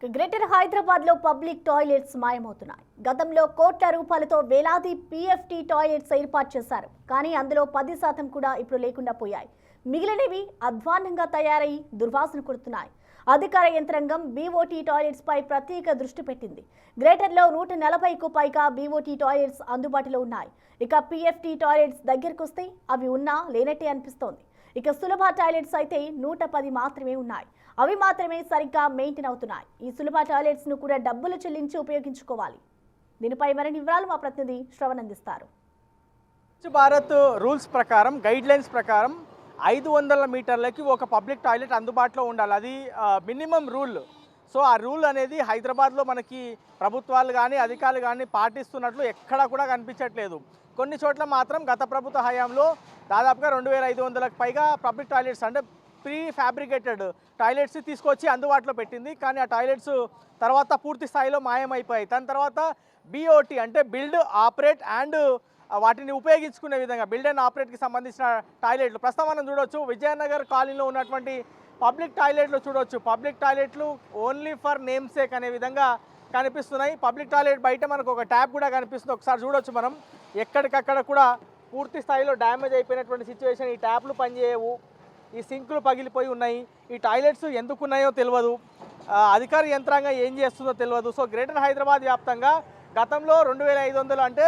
Greater Hyderabad లో public toilets మాయమవుతున్నాయి. గతంలో కోట్ల రూపాయలతో వేలాది పీఎఫ్టీ టాయిలెట్స్ ఏర్పాటు చేశారు. కానీ అందులో 10% కూడా ఇప్పుడు లేకుండా పోయాయి. మిగిలినవి అధ్వాన్నంగా తయారై దుర్వాసన కొడుతున్నాయి. అధికార యంత్రాంగం బీఓటీ టాయిలెట్స్ పై ప్రత్యేక దృష్టి పెట్టింది. గ్రేటర్లో 140కు పైగా బీఓటీ టాయిలెట్స్ అందుబాటులో ఉన్నాయి. ఇక పీఎఫ్టీ టాయిలెట్స్ దగ్గరకొస్తే అవి ఉన్నా లేనట్టే అనిపిస్తోంది. ఇక సులభ టాయిలెట్స్ అయితే 110 మాత్రమే ఉన్నాయి. అవి మాత్రమే సరిగ్గా మెయింటైన్ అవుతున్నాయి. ఈ సులభ టాయిలెట్స్ ను కూడా డబ్బులు చెల్లించి ఉపయోగించుకోవాలి. దీనిపై మరిన్ని వివరాలు మా ప్రతినిధి శ్రవణ్ అందిస్తారు. స్వచ్ఛ భారత్ రూల్స్ ప్రకారం, గైడ్ లైన్స్ ప్రకారం 500 మీటర్లకి ఒక పబ్లిక్ టాయిలెట్ అందుబాటులో ఉండాలి. అది మినిమం రూల్. సో ఆ రూల్ అనేది హైదరాబాద్లో మనకి ప్రభుత్వాలు కానీ అధికారులు కానీ పాటిస్తున్నట్లు ఎక్కడా కూడా కనిపించట్లేదు. కొన్ని చోట్ల మాత్రం గత ప్రభుత్వ హయాంలో దాదాపుగా 2500కు పైగా పబ్లిక్ టాయిలెట్స్ అంటే ప్రీ ఫ్యాబ్రికేటెడ్ టాయిలెట్స్ తీసుకొచ్చి అందుబాటులో పెట్టింది. కానీ ఆ టాయిలెట్స్ తర్వాత పూర్తి స్థాయిలో మాయమైపోయాయి. దాని తర్వాత బీఓటీ అంటే బిల్డ్, ఆపరేట్ అండ్ వాటిని ఉపయోగించుకునే విధంగా బిల్డ్ అండ్ ఆపరేట్కి సంబంధించిన టాయిలెట్లు ప్రస్తుతం మనం చూడొచ్చు. విజయనగర్ కాలనీలో ఉన్నటువంటి పబ్లిక్ టాయిలెట్లు చూడొచ్చు. పబ్లిక్ టాయిలెట్లు ఓన్లీ ఫర్ నేమ్ సేక్ అనే విధంగా కనిపిస్తున్నాయి. పబ్లిక్ టాయిలెట్ బయట మనకు ఒక ట్యాప్ కూడా కనిపిస్తుంది. ఒకసారి చూడొచ్చు మనం. ఎక్కడికక్కడ కూడా పూర్తి స్థాయిలో డ్యామేజ్ అయిపోయినటువంటి సిచ్యువేషన్. ఈ ట్యాప్లు పనిచేయవు, ఈ సింకులు పగిలిపోయి ఉన్నాయి. ఈ టాయిలెట్స్ ఎందుకు ఉన్నాయో తెలియదు, అధికార యంత్రాంగం ఏం చేస్తుందో తెలియదు. సో గ్రేటర్ హైదరాబాద్ వ్యాప్తంగా గతంలో 2500 అంటే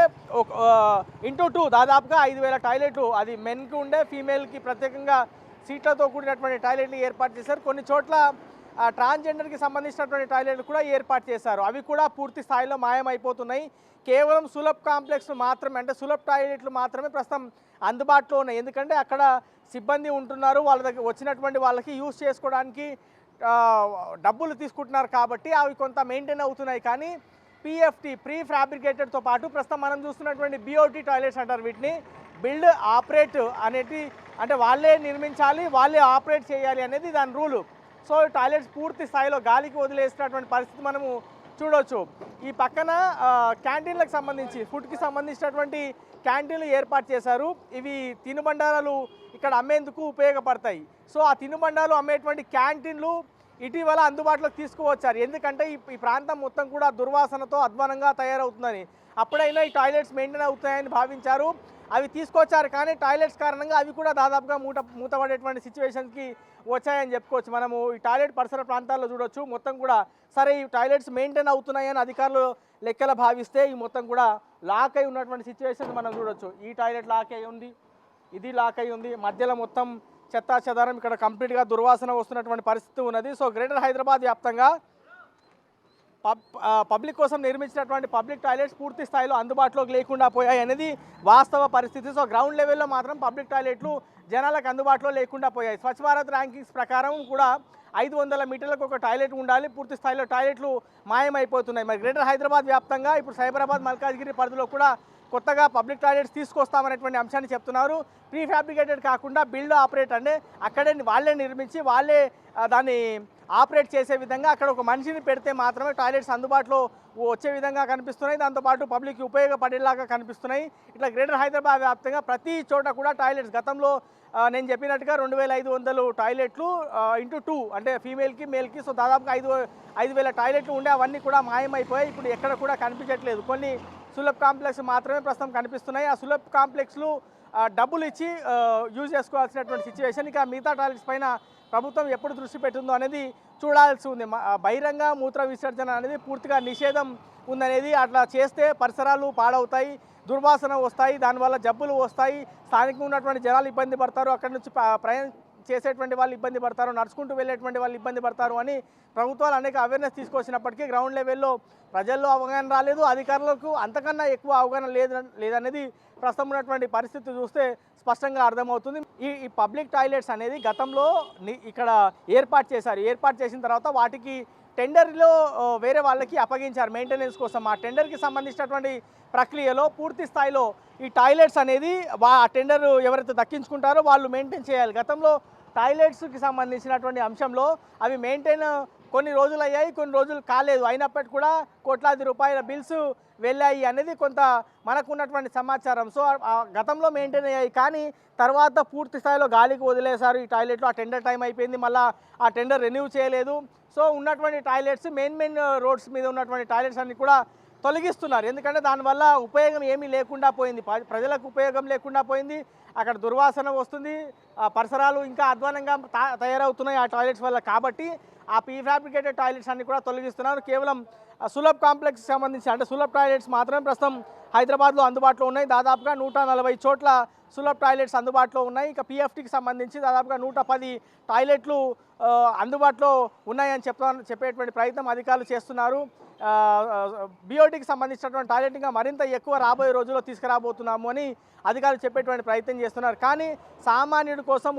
ఇంటూ 2 దాదాపుగా 5000 టాయిలెట్లు, అది మెన్కి ఉండే, ఫీమేల్కి ప్రత్యేకంగా సీట్లతో కూడినటువంటి టాయిలెట్లు ఏర్పాటు చేశారు. కొన్ని చోట్ల ట్రాన్స్జెండర్కి సంబంధించినటువంటి టాయిలెట్లు కూడా ఏర్పాటు చేశారు. అవి కూడా పూర్తి స్థాయిలో మాయమైపోతున్నాయి. కేవలం సులభ్ కాంప్లెక్స్ మాత్రమే, అంటే సులభ్ టాయిలెట్లు మాత్రమే ప్రస్తుతం అందుబాటులో ఉన్నాయి. ఎందుకంటే అక్కడ సిబ్బంది ఉంటున్నారు, వాళ్ళ దగ్గర వచ్చినటువంటి వాళ్ళకి యూజ్ చేసుకోవడానికి డబ్బులు తీసుకుంటున్నారు కాబట్టి అవి కొంత మెయింటైన్ అవుతున్నాయి. కానీ పీఎఫ్టీ ప్రీ ఫ్యాబ్రికేటెడ్తో పాటు ప్రస్తుతం మనం చూస్తున్నటువంటి బీఓటీ టాయిలెట్స్ అంటారు వీటిని. బిల్డ్, ఆపరేట్ అనేది అంటే వాళ్ళే నిర్మించాలి, వాళ్ళే ఆపరేట్ చేయాలి అనేది దాని రూలు. సో టాయిలెట్స్ పూర్తి స్థాయిలో గాలికి వదిలేసినటువంటి పరిస్థితి మనము చూడవచ్చు. ఈ పక్కన క్యాంటీన్లకు సంబంధించి, ఫుడ్కి సంబంధించినటువంటి క్యాంటీన్లు ఏర్పాటు చేశారు. ఇవి తినుబండారాలు ఇక్కడ అమ్మేందుకు ఉపయోగపడతాయి. సో ఆ తినుబండారాలు అమ్మేటువంటి క్యాంటీన్లు ఇటీవల అందుబాటులోకి తీసుకువచ్చారు. ఎందుకంటే ఈ ప్రాంతం మొత్తం కూడా దుర్వాసనతో అధ్వానంగా తయారవుతుందని. అప్పుడైనా ఈ టాయిలెట్స్ మెయింటైన్ అవుతాయని భావించారు, అవి తీసుకొచ్చారు. కానీ టాయిలెట్స్ కారణంగా అవి కూడా దాదాపుగా మూతపడేటువంటి సిచ్యువేషన్కి వచ్చాయని చెప్పుకోవచ్చు. మనము ఈ టాయిలెట్ పరిసర ప్రాంతాల్లో చూడొచ్చు. మొత్తం కూడా సరే ఈ టాయిలెట్స్ మెయింటైన్ అవుతున్నాయని అధికారులు లెక్కలు భావిస్తే ఈ మొత్తం కూడా లాక్ అయి ఉన్నటువంటి సిచ్యువేషన్ మనం చూడొచ్చు. ఈ టాయిలెట్ లాక్ అయి ఉంది, ఇది లాక్ అయి ఉంది, మధ్యలో మొత్తం చెత్తా చెదారం, ఇక్కడ కంప్లీట్గా దుర్వాసన వస్తున్నటువంటి పరిస్థితి ఉన్నది. సో గ్రేటర్ హైదరాబాద్ వ్యాప్తంగా పబ్లిక్ కోసం నిర్మించినటువంటి పబ్లిక్ టాయిలెట్స్ పూర్తి స్థాయిలో అందుబాటులోకి లేకుండా పోయాయి అనేది వాస్తవ పరిస్థితి. సో గ్రౌండ్ లెవెల్లో మాత్రం పబ్లిక్ టాయిలెట్లు జనాలకు అందుబాటులో లేకుండా పోయాయి. స్వచ్ఛ భారత్ ర్యాంకింగ్స్ ప్రకారం కూడా 500 మీటర్లకు ఒక టాయిలెట్ ఉండాలి. పూర్తి స్థాయిలో టాయిలెట్లు మాయమైపోతున్నాయి. మరి గ్రేటర్ హైదరాబాద్ వ్యాప్తంగా ఇప్పుడు సైబరాబాద్, మల్కాజ్గిరి పరిధిలో కూడా కొత్తగా పబ్లిక్ టాయిలెట్స్ తీసుకొస్తామనేటువంటి అంశాన్ని చెప్తున్నారు. ప్రీ ఫ్యాబ్రికేటెడ్ కాకుండా బిల్డ్, ఆపరేట్ అంటే అక్కడే వాళ్ళే నిర్మించి వాళ్ళే దాన్ని ఆపరేట్ చేసే విధంగా అక్కడ ఒక మనిషిని పెడితే మాత్రమే టాయిలెట్స్ అందుబాటులో వచ్చే విధంగా కనిపిస్తున్నాయి. దాంతోపాటు పబ్లిక్కి ఉపయోగపడేలాగా కనిపిస్తున్నాయి. ఇట్లా గ్రేటర్ హైదరాబాద్ వ్యాప్తంగా ప్రతి చోట కూడా టాయిలెట్స్ గతంలో నేను చెప్పినట్టుగా 2500 టాయిలెట్లు ఇంటూ 2 అంటే ఫీమేల్కి, మేల్కి, సో దాదాపుగా 5000 టాయిలెట్లు ఉండే అవన్నీ కూడా మాయమైపోయాయి. ఇప్పుడు ఎక్కడ కూడా కనిపించట్లేదు. కొన్ని సులభ్ కాంప్లెక్స్ మాత్రమే ప్రస్తుతం కనిపిస్తున్నాయి. ఆ సులభ్ కాంప్లెక్స్లు డబ్బులు ఇచ్చి యూజ్ చేసుకోవాల్సినటువంటి సిచ్యువేషన్. ఇక మిగతా టాయిలెట్స్ పైన ప్రభుత్వం ఎప్పుడు దృష్టి పెట్టిందో అనేది చూడాల్సి ఉంది. బహిరంగ మూత్ర విసర్జన అనేది పూర్తిగా నిషేధం ఉందనేది. అట్లా చేస్తే పరిసరాలు పాడవుతాయి, దుర్వాసన వస్తాయి, దానివల్ల జబ్బులు వస్తాయి, స్థానికంగా ఉన్నటువంటి జనాలు ఇబ్బంది పడతారు, అక్కడి నుంచి ప్రయాణం చేసేటువంటి వాళ్ళు ఇబ్బంది పడతారు, నడుచుకుంటూ వెళ్ళేటువంటి వాళ్ళు ఇబ్బంది పడతారు అని ప్రభుత్వాలు అనేక అవేర్నెస్ తీసుకొచ్చినప్పటికీ గ్రౌండ్ లెవెల్లో ప్రజల్లో అవగాహన రాలేదు, అధికారులకు అంతకన్నా ఎక్కువ అవగాహన లేదనేది ప్రస్తుతం ఉన్నటువంటి పరిస్థితి చూస్తే స్పష్టంగా అర్థమవుతుంది. ఈ పబ్లిక్ టాయిలెట్స్ అనేది గతంలో ఇక్కడ ఏర్పాటు చేశారు. ఏర్పాటు చేసిన తర్వాత వాటికి టెండర్లో వేరే వాళ్ళకి అప్పగించారు మెయింటెనెన్స్ కోసం. ఆ టెండర్కి సంబంధించినటువంటి ప్రక్రియలో పూర్తి స్థాయిలో ఈ టాయిలెట్స్ అనేది ఆ టెండర్ ఎవరైతే దక్కించుకుంటారో వాళ్ళు మెయింటైన్ చేయాలి. గతంలో టాయిలెట్స్కి సంబంధించినటువంటి అంశంలో అవి మెయింటైన్ కొన్ని రోజులు అయ్యాయి, కొన్ని రోజులు కాలేదు. అయినప్పటికీ కూడా కోట్లాది రూపాయల బిల్స్ వెళ్ళాయి అనేది కొంత మనకు ఉన్నటువంటి సమాచారం. సో గతంలో మెయింటైన్ అయ్యాయి, కానీ తర్వాత పూర్తి స్థాయిలో గాలికి వదిలేశారు ఈ టాయిలెట్లు. ఆ టెండర్ టైం అయిపోయింది, మళ్ళీ ఆ టెండర్ రెన్యూ చేయలేదు. సో ఉన్నటువంటి టాయిలెట్స్ మెయిన్ రోడ్స్ మీద ఉన్నటువంటి టాయిలెట్స్ అన్ని కూడా తొలగిస్తున్నారు. ఎందుకంటే దానివల్ల ఉపయోగం ఏమీ లేకుండా పోయింది, ప్రజలకు ఉపయోగం లేకుండా పోయింది. అక్కడ దుర్వాసన వస్తుంది, పరిసరాలు ఇంకా అధ్వానంగా తయారవుతున్నాయి ఆ టాయిలెట్స్ వల్ల. కాబట్టి ఆ ప్రీఫాబ్రికేటెడ్ టాయిలెట్స్ అన్ని కూడా తొలగిస్తున్నారు. కేవలం సులభ్ కాంప్లెక్స్కి సంబంధించి అంటే సులభ్ టాయిలెట్స్ మాత్రమే ప్రస్తుతం హైదరాబాద్లో అందుబాటులో ఉన్నాయి. దాదాపుగా 140 చోట్ల సులభ్ టాయిలెట్స్ అందుబాటులో ఉన్నాయి. ఇక పిఎఫ్టీకి సంబంధించి దాదాపుగా 110 టాయిలెట్లు అందుబాటులో ఉన్నాయని చెప్పేటువంటి ప్రయత్నం అధికారులు చేస్తున్నారు. బీఓటీకి సంబంధించినటువంటి టాయిలెట్ ఇంకా మరింత ఎక్కువ రాబోయే రోజుల్లో తీసుకురాబోతున్నాము అని అధికారులు చెప్పేటువంటి ప్రయత్నం చేస్తున్నారు. కానీ సామాన్యుడి కోసం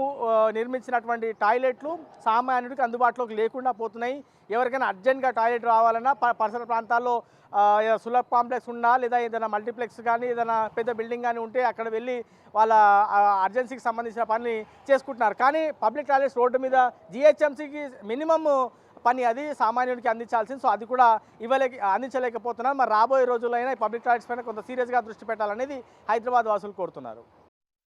నిర్మించినటువంటి టాయిలెట్లు సామాన్యుడికి అందుబాటులోకి లేకుండా పోతున్నాయి. ఎవరికైనా అర్జెంట్గా టాయిలెట్ రావాలన్నా పరిసర ప్రాంతాల్లో సులభ్ కాంప్లెక్స్ ఉన్నా లేదా ఏదైనా మల్టీప్లెక్స్ కానీ ఏదైనా పెద్ద బిల్డింగ్ కానీ ఉంటే అక్కడ వెళ్ళి వాళ్ళ అర్జెన్సీకి సంబంధించిన పని చేసుకుంటున్నారు. కానీ పబ్లిక్ టాయిలెట్స్ రోడ్డు మీద జిహెచ్ఎంసీకి మినిమమ్ పని అది సామాన్యుడికి అందించాల్సింది. సో అది కూడా అందించలేకపోతున్నారు. మరి రాబోయే రోజుల్లో అయినా ఈ పబ్లిక్ టాయిలెట్స్ పైన కొంత సీరియస్గా దృష్టి పెట్టాలనేది హైదరాబాద్ వాసులు కోరుతున్నారు.